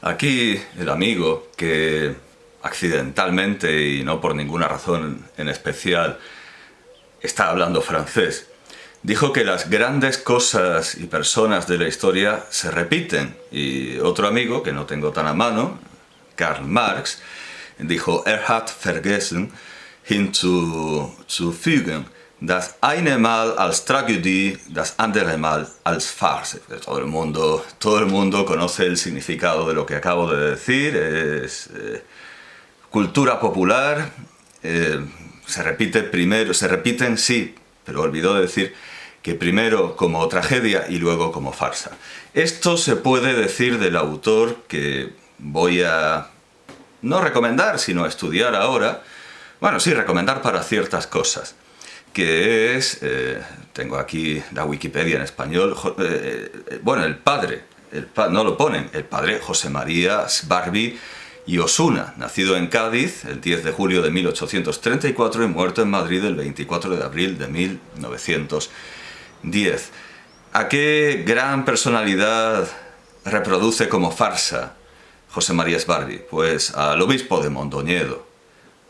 Aquí el amigo que accidentalmente y no por ninguna razón en especial está hablando francés, dijo que las grandes cosas y personas de la historia se repiten. Y otro amigo, que no tengo tan a mano, Karl Marx, dijo: hat vergessen hinzuzufügen, das eine Mal als Tragödie, das andere Mal als Farce. Todo el mundo conoce el significado de lo que acabo de decir. Es cultura popular. Se repite primero, se repiten, sí, pero olvidó decir que primero como tragedia y luego como farsa. Esto se puede decir del autor que voy a no recomendar, sino estudiar ahora. Bueno, sí, recomendar para ciertas cosas, que es, tengo aquí la Wikipedia en español, bueno, no lo ponen, el padre José María Sbarbi y Osuna, nacido en Cádiz el 10 de julio de 1834 y muerto en Madrid el 24 de abril de 1910. ¿A qué gran personalidad reproduce como farsa José María Sbarbi? Pues al obispo de Mondoñedo,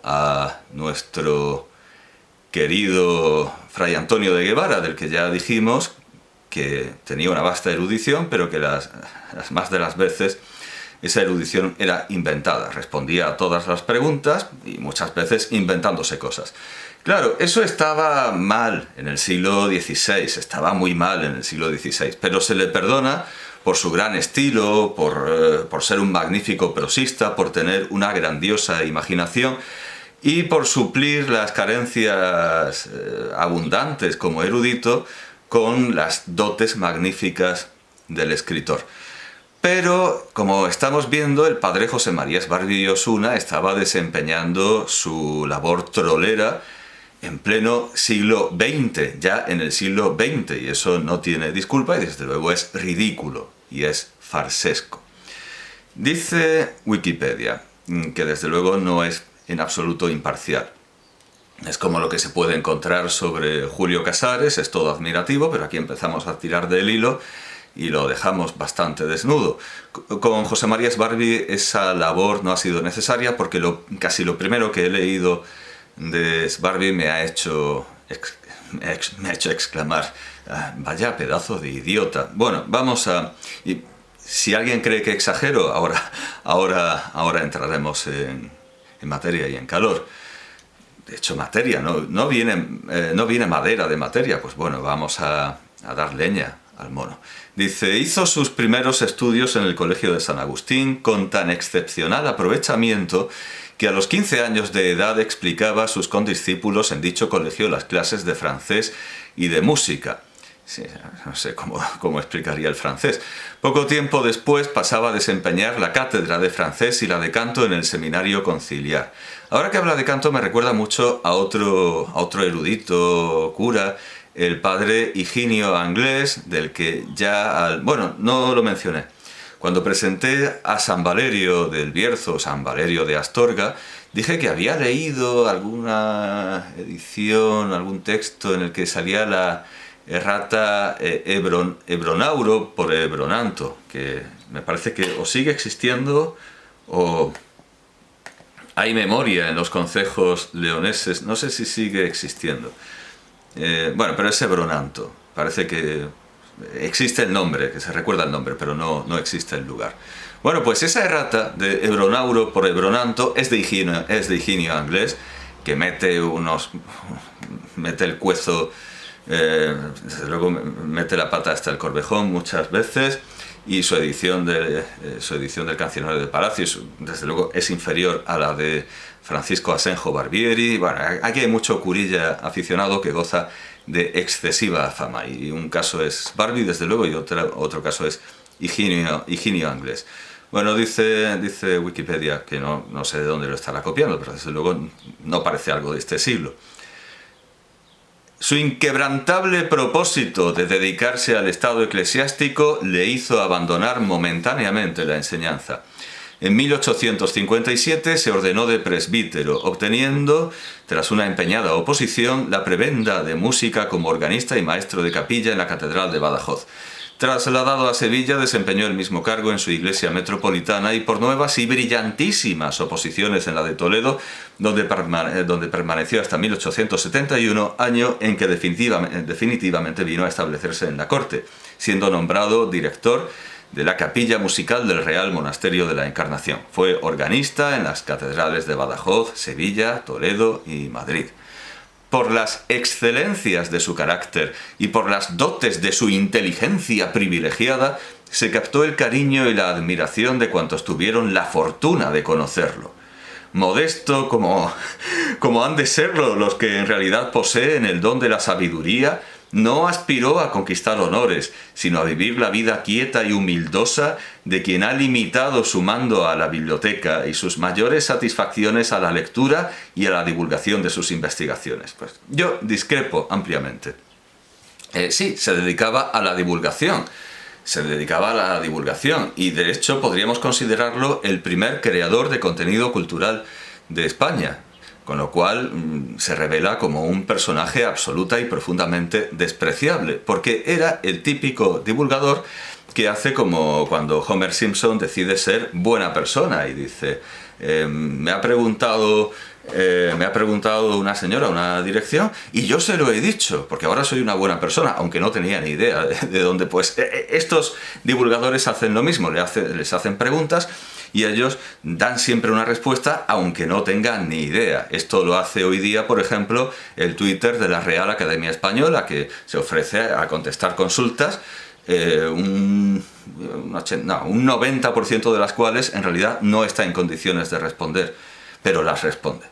a nuestro querido Fray Antonio de Guevara, del que ya dijimos que tenía una vasta erudición, pero que las más de las veces esa erudición era inventada. Respondía a todas las preguntas y muchas veces inventándose cosas. Claro, eso estaba mal en el siglo XVI, estaba muy mal en el siglo XVI, pero se le perdona por su gran estilo, por ser un magnífico prosista, por tener una grandiosa imaginación y por suplir las carencias abundantes como erudito con las dotes magníficas del escritor. Pero, como estamos viendo, el padre José María Sbarbi y Osuna estaba desempeñando su labor trolera en pleno siglo XX, ya en el siglo XX, y eso no tiene disculpa y desde luego es ridículo y es farsesco. Dice Wikipedia, que desde luego no es en absoluto imparcial. Es como lo que se puede encontrar sobre Julio Casares, es todo admirativo, pero aquí empezamos a tirar del hilo y lo dejamos bastante desnudo. Con José María Sbarbi esa labor no ha sido necesaria porque casi lo primero que he leído de Sbarbi me ha hecho exclamar: vaya pedazo de idiota. Bueno, y si alguien cree que exagero, ahora entraremos en materia y en calor. De hecho, materia, no viene madera de materia. Pues bueno, vamos a dar leña al mono. Dice: hizo sus primeros estudios en el Colegio de San Agustín con tan excepcional aprovechamiento que a los 15 años de edad explicaba a sus condiscípulos en dicho colegio las clases de francés y de música. Sí, no sé cómo explicaría el francés. Poco tiempo después pasaba a desempeñar la cátedra de francés y la de canto en el seminario conciliar. Ahora que habla de canto me recuerda mucho a otro erudito cura, el padre Higinio Anglés, del que bueno, no lo mencioné. Cuando presenté a San Valerio del Bierzo, San Valerio de Astorga, dije que había leído alguna edición, algún texto en el que salía la errata Hebronauro por Hebronanto, que me parece que o sigue existiendo o hay memoria en los concejos leoneses, no sé si sigue existiendo. Bueno, pero es Hebronanto, parece que existe el nombre, que se recuerda el nombre, pero no existe el lugar. Bueno, pues esa errata de Hebronauro por Hebronanto es de Higinio Anglés, que mete el cuezo, desde luego mete la pata hasta el corvejón muchas veces, y su edición del Cancionario de Palacio, desde luego, es inferior a la de Francisco Asenjo Barbieri. Bueno, aquí hay mucho curilla aficionado que goza de excesiva fama, y un caso es Sbarbi, desde luego, y otro caso es Higinio Anglés. Bueno, dice Wikipedia, que no sé de dónde lo estará copiando, pero desde luego no parece algo de este siglo. Su inquebrantable propósito de dedicarse al estado eclesiástico le hizo abandonar momentáneamente la enseñanza. En 1857 se ordenó de presbítero, obteniendo, tras una empeñada oposición, la prebenda de música como organista y maestro de capilla en la Catedral de Badajoz. Trasladado a Sevilla, desempeñó el mismo cargo en su iglesia metropolitana y por nuevas y brillantísimas oposiciones en la de Toledo, donde permaneció hasta 1871, año en que definitivamente vino a establecerse en la corte, siendo nombrado director de la capilla musical del Real Monasterio de la Encarnación. Fue organista en las catedrales de Badajoz, Sevilla, Toledo y Madrid. Por las excelencias de su carácter y por las dotes de su inteligencia privilegiada, se captó el cariño y la admiración de cuantos tuvieron la fortuna de conocerlo. Modesto como han de serlo los que en realidad poseen el don de la sabiduría, no aspiró a conquistar honores, sino a vivir la vida quieta y humildosa de quien ha limitado su mando a la biblioteca y sus mayores satisfacciones a la lectura y a la divulgación de sus investigaciones. Pues yo discrepo ampliamente. Sí, se dedicaba a la divulgación. Y de hecho podríamos considerarlo el primer creador de contenido cultural de España. Con lo cual se revela como un personaje absoluta y profundamente despreciable, porque era el típico divulgador que hace como cuando Homer Simpson decide ser buena persona y dice, me ha preguntado una señora una dirección y yo se lo he dicho, porque ahora soy una buena persona, aunque no tenía ni idea de dónde. Pues estos divulgadores hacen lo mismo, les hacen preguntas y ellos dan siempre una respuesta aunque no tengan ni idea. Esto lo hace hoy día, por ejemplo, el Twitter de la Real Academia Española, que se ofrece a contestar consultas, un 90% de las cuales en realidad no está en condiciones de responder, pero las responde.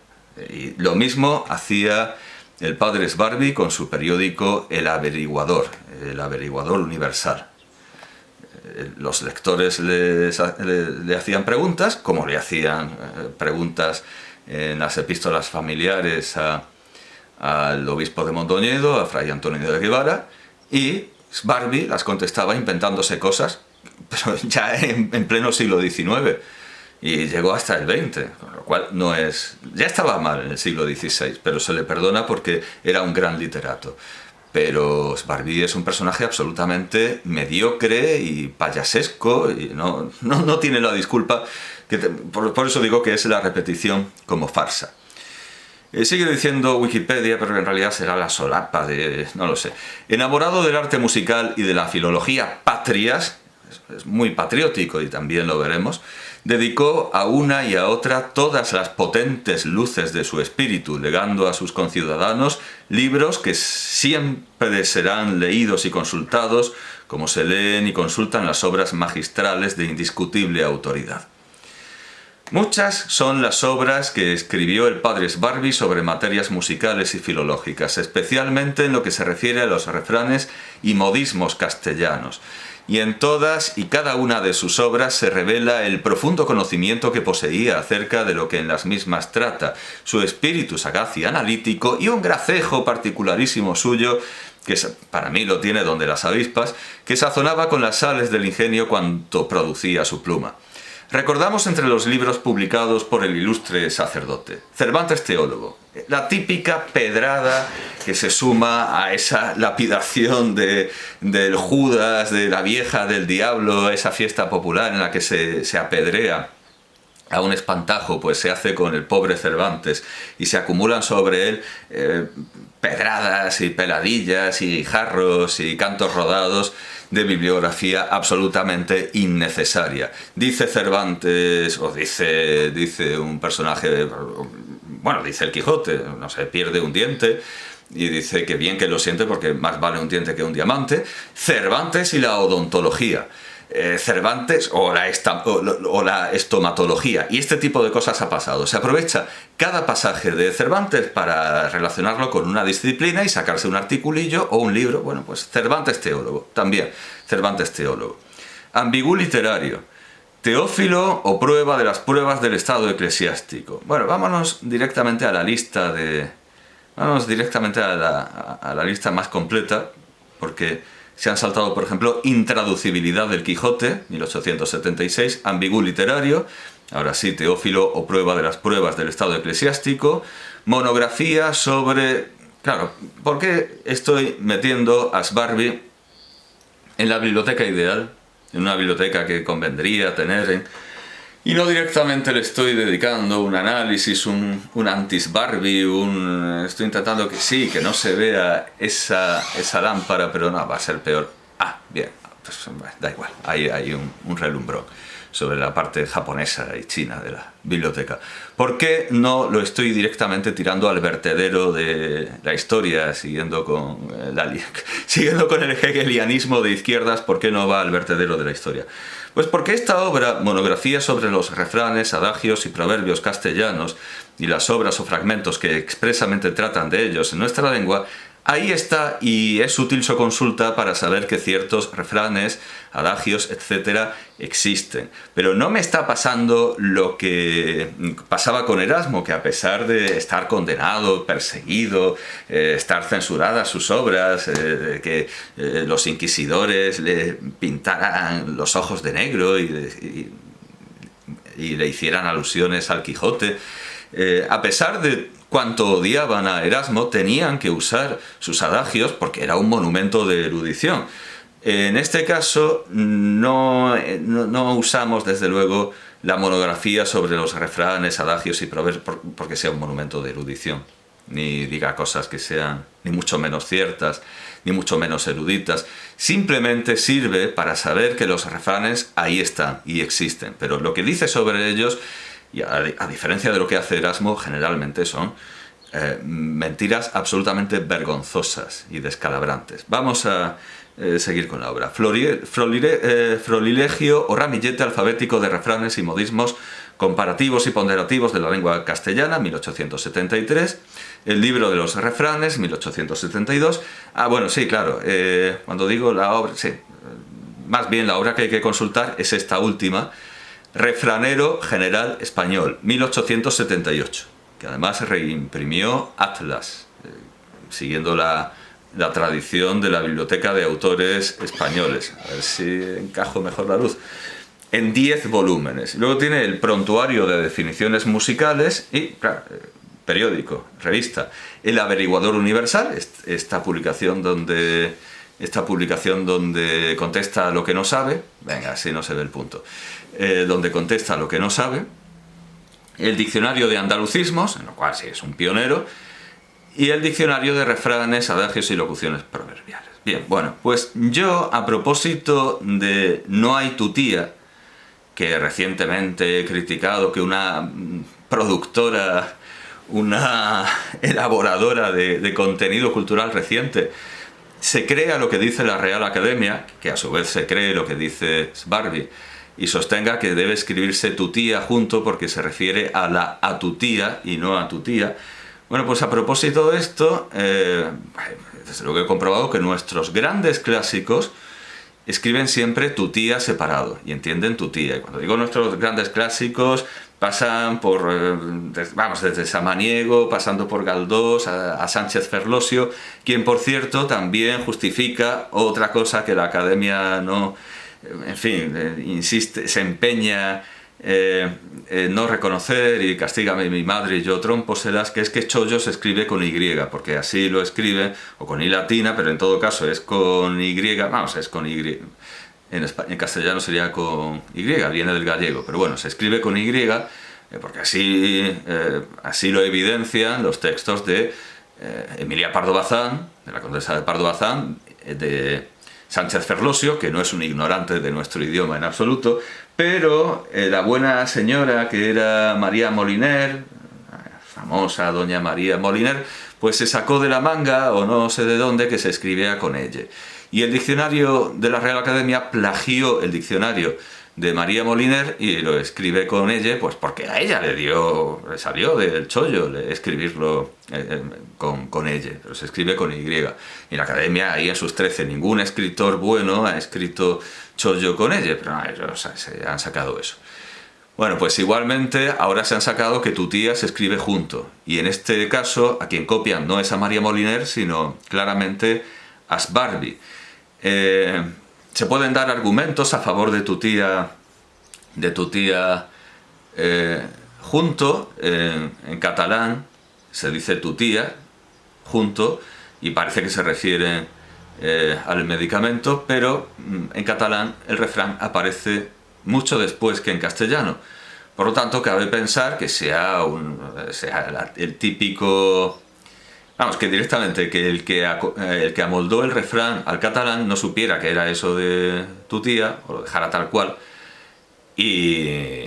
Y lo mismo hacía el padre Sbarbi con su periódico El Averiguador Universal. Los lectores le hacían preguntas, como le hacían preguntas en las epístolas familiares al obispo de Mondoñedo, a fray Antonio de Guevara, y Sbarbi las contestaba inventándose cosas, pero ya en pleno siglo XIX, y llegó hasta el XX, con lo cual ya estaba mal en el siglo XVI, pero se le perdona porque era un gran literato. Pero Sbarbi es un personaje absolutamente mediocre y payasesco y no tiene la disculpa, por eso digo que es la repetición como farsa. Sigue diciendo Wikipedia, pero en realidad será la solapa no lo sé. Enamorado del arte musical y de la filología patrias, es muy patriótico y también lo veremos, dedicó a una y a otra todas las potentes luces de su espíritu, legando a sus conciudadanos libros que siempre serán leídos y consultados, como se leen y consultan las obras magistrales de indiscutible autoridad. Muchas son las obras que escribió el padre Sbarbi sobre materias musicales y filológicas, especialmente en lo que se refiere a los refranes y modismos castellanos. Y en todas y cada una de sus obras se revela el profundo conocimiento que poseía acerca de lo que en las mismas trata, su espíritu sagaz y analítico y un gracejo particularísimo suyo, que para mí lo tiene donde las avispas, que sazonaba con las sales del ingenio cuanto producía su pluma. Recordamos entre los libros publicados por el ilustre sacerdote, Cervantes teólogo, la típica pedrada que se suma a esa lapidación del Judas, de la vieja del diablo, esa fiesta popular en la que se apedrea a un espantajo, pues se hace con el pobre Cervantes y se acumulan sobre él pedradas y peladillas y guijarros y cantos rodados de bibliografía absolutamente innecesaria. Dice Cervantes, o dice un personaje, bueno, dice el Quijote, no sé, pierde un diente, y dice que bien que lo siente porque más vale un diente que un diamante. Cervantes y la odontología. Cervantes o la estomatología, y este tipo de cosas ha pasado. Se aprovecha cada pasaje de Cervantes para relacionarlo con una disciplina y sacarse un articulillo o un libro. Bueno, pues Cervantes teólogo, también Cervantes teólogo. Ambigú literario, Teófilo o prueba de las pruebas del estado eclesiástico. Bueno, vámonos directamente a la lista a la lista más completa, porque se han saltado, por ejemplo, Intraducibilidad del Quijote, 1876, Ambigú literario, ahora sí, Teófilo o prueba de las pruebas del estado eclesiástico, monografía sobre... Claro, ¿por qué estoy metiendo a Sbarbi en la biblioteca ideal, en una biblioteca que convendría tener, y no directamente le estoy dedicando un análisis, un antis-Barbie, estoy intentando que sí, que no se vea esa lámpara, pero no, va a ser peor. Ah, bien, pues da igual, hay un relumbrón sobre la parte japonesa y china de la biblioteca. ¿Por qué no lo estoy directamente tirando al vertedero de la historia, siguiendo con el hegelianismo de izquierdas? ¿Por qué no va al vertedero de la historia? Pues porque esta obra, monografía sobre los refranes, adagios y proverbios castellanos, y las obras o fragmentos que expresamente tratan de ellos en nuestra lengua, ahí está, y es útil su consulta para saber que ciertos refranes, adagios, etcétera, existen. Pero no me está pasando lo que pasaba con Erasmo, que a pesar de estar condenado, perseguido, estar censuradas sus obras, que los inquisidores le pintaran los ojos de negro y le hicieran alusiones al Quijote, a pesar de cuanto odiaban a Erasmo, tenían que usar sus adagios porque era un monumento de erudición. En este caso no usamos desde luego la monografía sobre los refranes, adagios y proverbios porque sea un monumento de erudición, ni diga cosas que sean ni mucho menos ciertas, ni mucho menos eruditas. Simplemente sirve para saber que los refranes ahí están y existen, pero lo que dice sobre ellos, y a diferencia de lo que hace Erasmo, generalmente son mentiras absolutamente vergonzosas y descalabrantes. Vamos a seguir con la obra. Florilegio o ramillete alfabético de refranes y modismos comparativos y ponderativos de la lengua castellana, 1873. El libro de los refranes, 1872. Ah, bueno, sí, claro. Cuando digo la obra, sí. Más bien la obra que hay que consultar es esta última, Refranero General Español, 1878, que además reimprimió Atlas, siguiendo la tradición de la Biblioteca de Autores Españoles. A ver si encajo mejor la luz. En 10 volúmenes. Luego tiene el Prontuario de Definiciones Musicales y, claro, periódico, revista. El Averiguador Universal, esta publicación donde contesta lo que no sabe. Venga, así no se ve el punto. Donde contesta lo que no sabe. El Diccionario de Andalucismos, en lo cual sí es un pionero. Y el Diccionario de Refranes, Adagios y Locuciones Proverbiales. Bien, bueno, pues yo, a propósito de No hay tu tía, que recientemente he criticado que una productora, una elaboradora de contenido cultural reciente, se crea lo que dice la Real Academia, que a su vez se cree lo que dice Barbie, y sostenga que debe escribirse tu tía junto porque se refiere a tu tía y no a tu tía. Bueno, pues a propósito de esto, desde luego he comprobado que nuestros grandes clásicos escriben siempre tu tía separado y entienden tu tía. Y cuando digo nuestros grandes clásicos, pasan por, desde Samaniego, pasando por Galdós, a Sánchez Ferlosio, quien por cierto también justifica otra cosa que la Academia no, en fin, insiste, se empeña en no reconocer, y castígame mi madre y yo tromposelas, que es que chollo se escribe con Y, porque así lo escribe, o con I latina, pero en todo caso es con Y, es con Y. En castellano sería con Y, viene del gallego, pero bueno, se escribe con Y, porque así lo evidencian los textos de Emilia Pardo Bazán, de la condesa de Pardo Bazán, de Sánchez Ferlosio, que no es un ignorante de nuestro idioma en absoluto, pero la buena señora que era María Moliner, famosa doña María Moliner, pues se sacó de la manga, o no sé de dónde, que se escribía con ella. Y el diccionario de la Real Academia plagió el diccionario de María Moliner y lo escribe con ella, pues porque a ella le salió del chollo escribirlo con ella, pero se escribe con Y. Y la Academia, ahí en sus 13, ningún escritor bueno ha escrito chollo con ella, pero no, ellos se han sacado eso. Bueno, pues igualmente ahora se han sacado que tu tía se escribe junto, y en este caso a quien copian no es a María Moliner, sino claramente a Barbie. Se pueden dar argumentos a favor de tu tía junto. En catalán se dice tu tía junto y parece que se refieren al medicamento, pero en catalán el refrán aparece mucho después que en castellano. Por lo tanto, cabe pensar que sea el típico... Vamos, que directamente que el que amoldó el refrán al catalán no supiera que era eso de tu tía, o lo dejara tal cual, y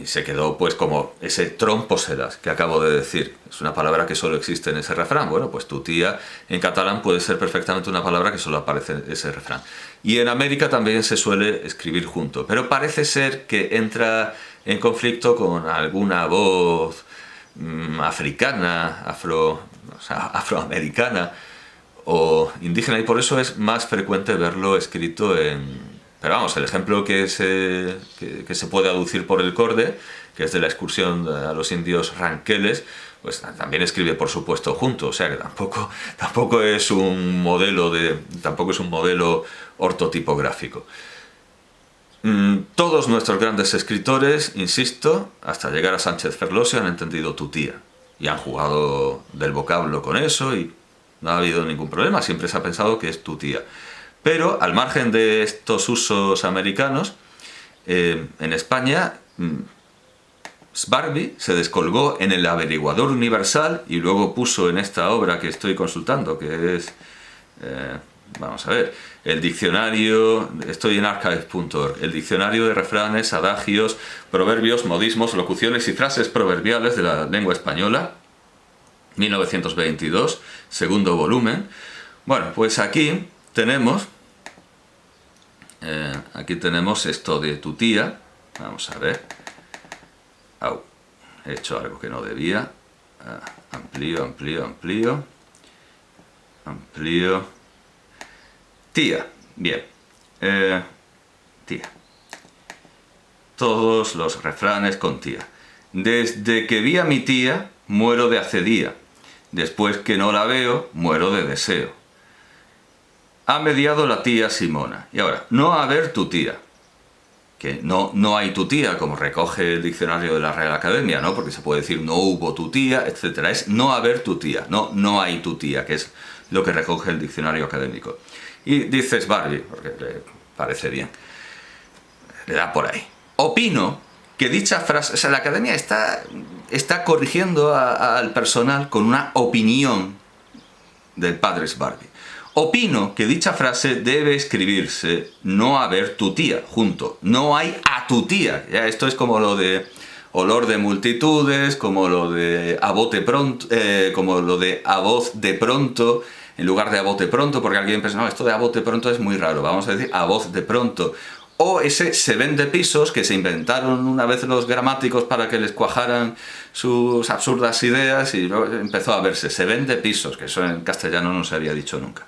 se quedó pues como ese tromposeras que acabo de decir. Es una palabra que solo existe en ese refrán. Bueno, pues tu tía en catalán puede ser perfectamente una palabra que solo aparece en ese refrán. Y en América también se suele escribir junto, pero parece ser que entra en conflicto con alguna voz africana, afroamericana o indígena, y por eso es más frecuente verlo escrito en... Pero vamos, el ejemplo que se puede aducir por el Corde, que es de la excursión a los indios ranqueles, pues también escribe por supuesto junto, o sea que tampoco es un modelo ortotipográfico. Todos nuestros grandes escritores, insisto, hasta llegar a Sánchez Ferlosio, han entendido tu tía y han jugado del vocablo con eso y no ha habido ningún problema, siempre se ha pensado que es tu tía. Pero al margen de estos usos americanos, en España Svarby se descolgó en el Averiguador Universal y luego puso en esta obra que estoy consultando, que es... vamos a ver, el diccionario, estoy en archive.org, el diccionario de refranes, adagios, proverbios, modismos, locuciones y frases proverbiales de la lengua española, 1922, segundo volumen. Bueno, pues aquí tenemos esto de tu tía. Vamos a ver. He hecho algo que no debía. Amplío. Tía, bien. Tía. Todos los refranes con tía. Desde que vi a mi tía, muero de acedía. Después que no la veo, muero de deseo. Ha mediado la tía Simona. Y ahora, no haber tu tía. Que no hay tu tía, como recoge el diccionario de la Real Academia, ¿no? Porque se puede decir no hubo tu tía, etc. Es no haber tu tía, no hay tu tía, que es lo que recoge el diccionario académico. Y dice Svarby, porque le parece bien, le da por ahí. Opino que dicha frase, o sea, la Academia está corrigiendo al personal con una opinión del padre Svarby. Opino que dicha frase debe escribirse no haber tu tía, junto, no hay a tu tía. Ya, esto es como lo de olor de multitudes, como lo de a bote pronto, como lo de a voz de pronto, en lugar de a bote pronto, porque alguien piensa, no, esto de a bote pronto es muy raro, vamos a decir a voz de pronto. O ese se vende pisos que se inventaron una vez los gramáticos para que les cuajaran sus absurdas ideas y luego empezó a verse se vende pisos, que eso en castellano no se había dicho nunca.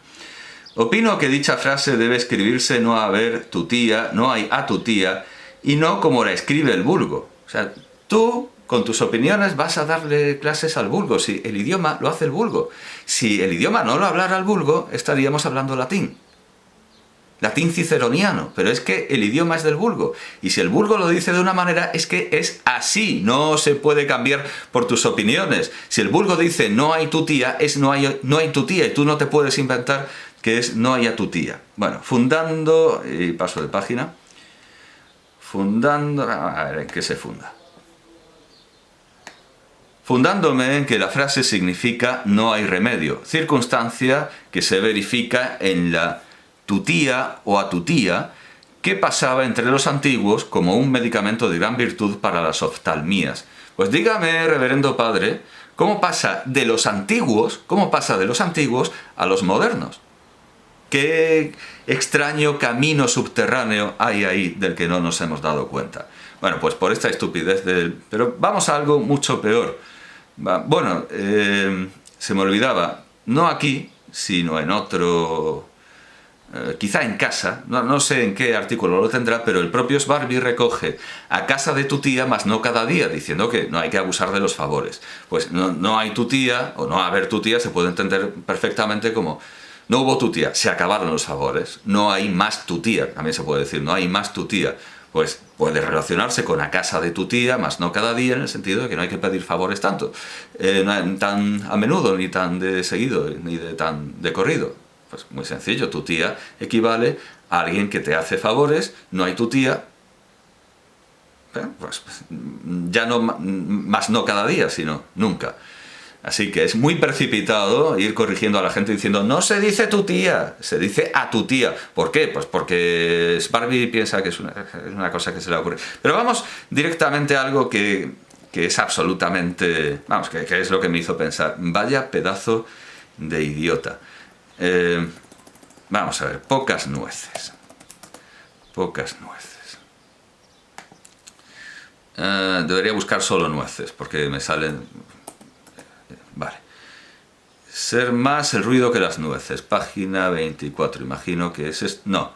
Opino que dicha frase debe escribirse no haber tu tía, no hay a tu tía, y no como la escribe el vulgo. O sea, tú con tus opiniones vas a darle clases al vulgo, si el idioma lo hace el vulgo. Si el idioma no lo hablara el vulgo, estaríamos hablando latín. Latín ciceroniano, pero es que el idioma es del vulgo. Y si el vulgo lo dice de una manera, es que es así, no se puede cambiar por tus opiniones. Si el vulgo dice no hay tu tía, es no hay tu tía, y tú no te puedes inventar que es no hay a tu tía. Bueno, fundando, y paso de página, fundando, a ver en qué se funda. Fundándome en que la frase significa no hay remedio, circunstancia que se verifica en la tu tía o a tu tía, que pasaba entre los antiguos como un medicamento de gran virtud para las oftalmías. Pues dígame, reverendo padre, ¿cómo pasa de los antiguos a los modernos? ¿Qué extraño camino subterráneo hay ahí del que no nos hemos dado cuenta? Bueno, pues por esta estupidez del... Pero vamos a algo mucho peor. Bueno, se me olvidaba, no aquí, sino en otro... quizá en casa, no sé en qué artículo lo tendrá, pero el propio Svarby recoge a casa de tu tía, mas no cada día, diciendo que no hay que abusar de los favores. Pues no hay tu tía, o no haber tu tía, se puede entender perfectamente como no hubo tu tía, se acabaron los favores, no hay más tu tía, también se puede decir, no hay más tu tía. Pues puede relacionarse con a casa de tu tía, mas no cada día, en el sentido de que no hay que pedir favores tanto, tan a menudo, ni tan de seguido, ni tan de corrido. Pues muy sencillo, tu tía equivale a alguien que te hace favores, no hay tu tía, pues ya no, más no cada día, sino nunca. Así que es muy precipitado ir corrigiendo a la gente diciendo no se dice tu tía, se dice a tu tía. ¿Por qué? Pues porque Barbie piensa que es una cosa que se le ocurre. Pero vamos directamente a algo que es absolutamente... Vamos, que es lo que me hizo pensar. Vaya pedazo de idiota. Vamos a ver, pocas nueces. Pocas nueces. Debería buscar solo nueces, porque me salen... Vale. Ser más el ruido que las nueces. Página 24. Imagino que es... No.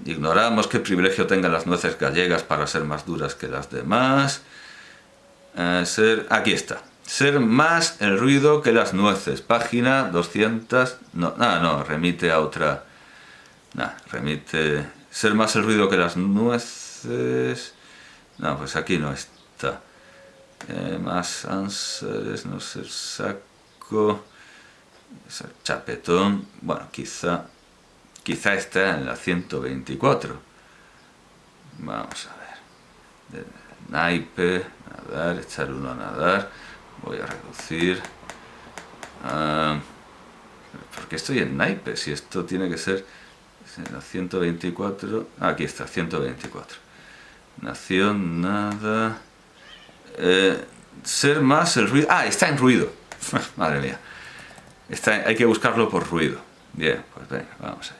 Ignoramos qué privilegio tengan las nueces gallegas para ser más duras que las demás. Aquí está. Ser más el ruido que las nueces. Página 200... No, no, remite a otra... remite... Ser más el ruido que las nueces... No, pues aquí no está. Más answers, no ser saco... Chapetón... Bueno, quizá está en la 124. Vamos a ver. Naipe, nadar, echar uno a nadar. Voy a reducir. ¿Por qué estoy en naipe? Si esto tiene que ser en la 124. Aquí está, 124. Nación, nada. Ser más el ruido. Está en ruido. Madre mía. Hay que buscarlo por ruido. Bien, pues venga, vamos allá.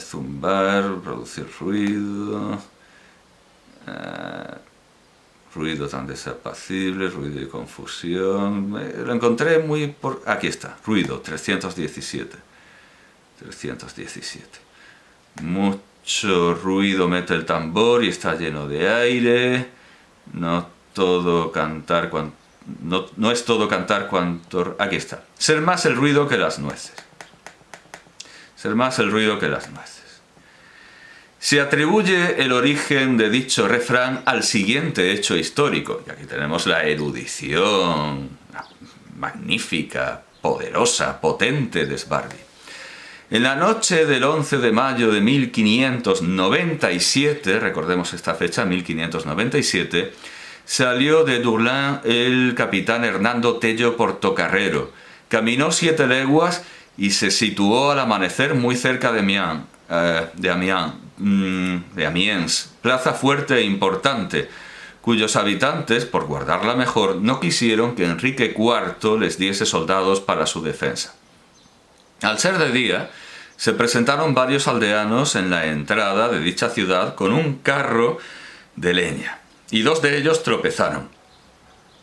Zumbar, producir ruido. Ruido tan desapacible, ruido y confusión. Lo encontré muy por... Aquí está, ruido, 317. 317. Mucho ruido mete el tambor y está lleno de aire. No todo cantar cuanto... No es todo cantar cuanto... Aquí está. Ser más el ruido que las nueces. Ser más el ruido que las nueces. Se atribuye el origen de dicho refrán al siguiente hecho histórico. Y aquí tenemos la erudición magnífica, poderosa, potente de Sbardi. En la noche del 11 de mayo de 1597, recordemos esta fecha, 1597, salió de Dourlans el capitán Hernando Tello Portocarrero. Caminó 7 leguas y se situó al amanecer muy cerca de Amiens, plaza fuerte e importante, cuyos habitantes, por guardarla mejor, no quisieron que Enrique IV les diese soldados para su defensa. Al ser de día, se presentaron varios aldeanos en la entrada de dicha ciudad con un carro de leña, y 2 de ellos tropezaron.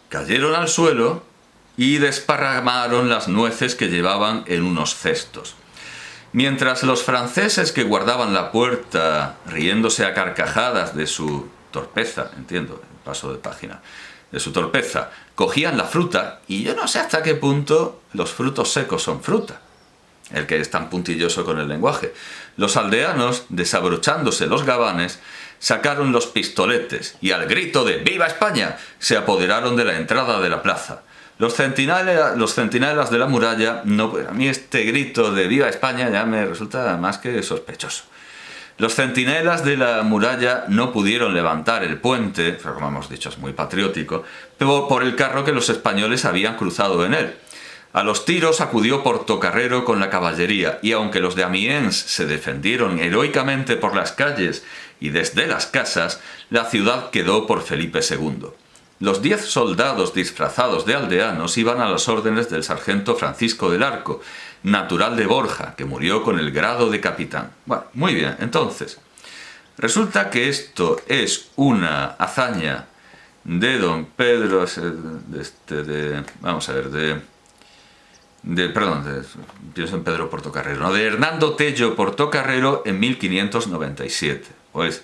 Cayeron al suelo y desparramaron las nueces que llevaban en unos cestos. Mientras los franceses que guardaban la puerta, riéndose a carcajadas de su torpeza, entiendo, paso de página, de su torpeza, cogían la fruta, y yo no sé hasta qué punto los frutos secos son fruta, el que es tan puntilloso con el lenguaje. Los aldeanos, desabrochándose los gabanes, sacaron los pistoletes y al grito de ¡Viva España!, se apoderaron de la entrada de la plaza. Los centinelas de la muralla, a mí este grito de ¡Viva España! Ya me resulta más que sospechoso. Los centinelas de la muralla no pudieron levantar el puente, pero como hemos dicho es muy patriótico, por el carro que los españoles habían cruzado en él. A los tiros acudió Portocarrero con la caballería, y aunque los de Amiens se defendieron heroicamente por las calles y desde las casas, la ciudad quedó por Felipe II. Los 10 soldados disfrazados de aldeanos iban a las órdenes del sargento Francisco del Arco, natural de Borja, que murió con el grado de capitán. Bueno, muy bien, entonces, resulta que esto es una hazaña de don Pedro, pienso en Pedro Portocarrero, no, de Hernando Tello Portocarrero en 1597. Pues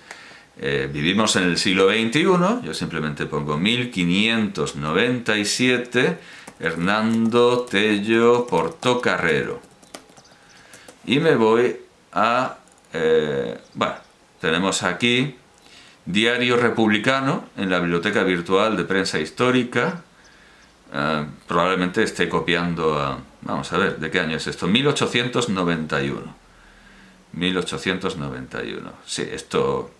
vivimos en el siglo XXI, yo simplemente pongo 1597, Hernando Tello Portocarrero. Y me voy a... tenemos aquí Diario Republicano en la Biblioteca Virtual de Prensa Histórica. Probablemente esté copiando Vamos a ver, ¿de qué año es esto? 1891. 1891. Sí, esto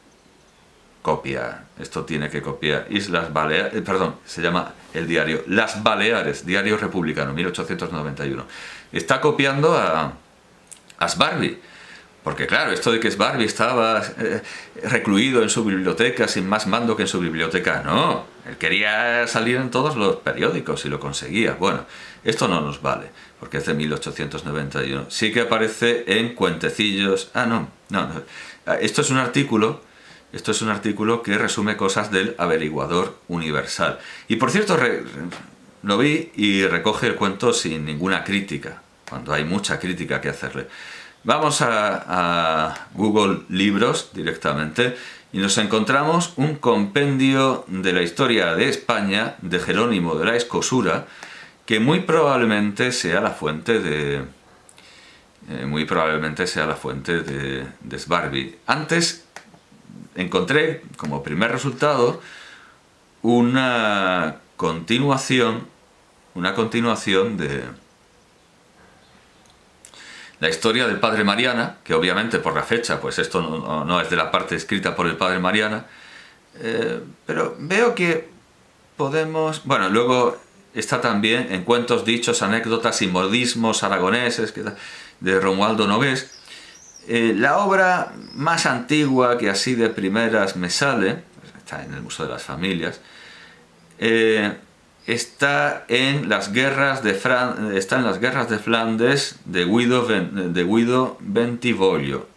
copia, esto tiene que copiar. Islas Baleares, perdón, se llama el diario Las Baleares, diario republicano, 1891. Está copiando a Sbarbi. Porque claro, esto de que Sbarbi estaba recluido en su biblioteca sin más mando que en su biblioteca, no. Él quería salir en todos los periódicos y lo conseguía. Bueno, esto no nos vale, porque es de 1891. Sí que aparece en Cuentecillos. Ah, no. Esto es un artículo que resume cosas del Averiguador Universal. Y por cierto, lo vi y recoge el cuento sin ninguna crítica, cuando hay mucha crítica que hacerle. Vamos a Google Libros directamente y nos encontramos un compendio de la historia de España de Jerónimo de la Escosura, que muy probablemente sea la fuente de Sbarbi. Antes encontré como primer resultado una continuación de la historia del padre Mariana, que obviamente por la fecha, pues esto no es de la parte escrita por el padre Mariana, pero veo que podemos... Bueno, luego está también en Cuentos, Dichos, Anécdotas y Modismos Aragoneses, de Romualdo Nogués. La obra más antigua que así de primeras me sale, está en el Museo de las Familias, está en las guerras de Flandes de Guido Bentivoglio.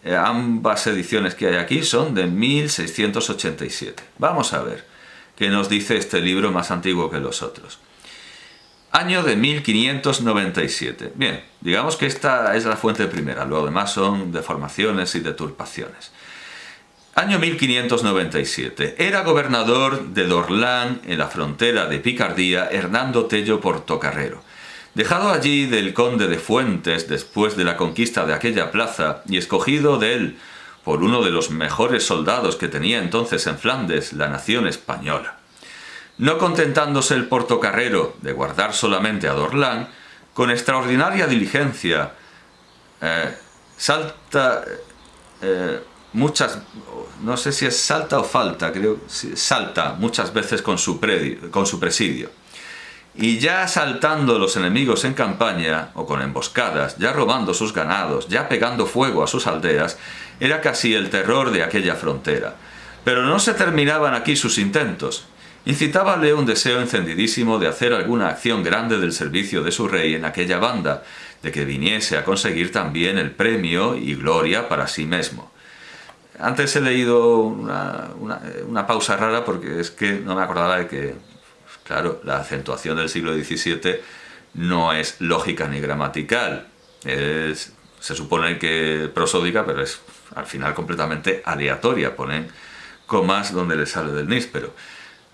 Ambas ediciones que hay aquí son de 1687. Vamos a ver qué nos dice este libro más antiguo que los otros. Año de 1597. Bien, digamos que esta es la fuente primera, lo demás son deformaciones y deturpaciones. Año 1597. Era gobernador de Dorlán, en la frontera de Picardía, Hernando Tello Portocarrero. Dejado allí del conde de Fuentes después de la conquista de aquella plaza y escogido de él por uno de los mejores soldados que tenía entonces en Flandes la nación española. No contentándose el Portocarrero de guardar solamente a Dorlán, con extraordinaria diligencia no sé si es salta o falta, creo, salta muchas veces con su presidio. Y ya asaltando los enemigos en campaña, o con emboscadas, ya robando sus ganados, ya pegando fuego a sus aldeas, era casi el terror de aquella frontera. Pero no se terminaban aquí sus intentos. Incitábale un deseo encendidísimo de hacer alguna acción grande del servicio de su rey en aquella banda, de que viniese a conseguir también el premio y gloria para sí mismo. Antes he leído una pausa rara porque es que no me acordaba de que, claro, la acentuación del siglo XVII no es lógica ni gramatical. Se supone que prosódica, pero es al final completamente aleatoria. Ponen comas donde le sale del níspero.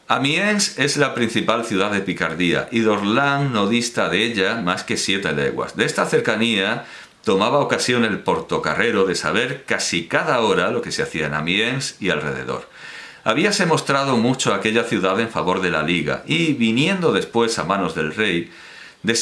Amiens es la principal ciudad de Picardía y Dorlán no dista de ella más que 7 leguas. De esta cercanía tomaba ocasión el Portocarrero de saber casi cada hora lo que se hacía en Amiens y alrededor. Habíase mostrado mucho aquella ciudad en favor de la Liga y, viniendo después a manos del rey,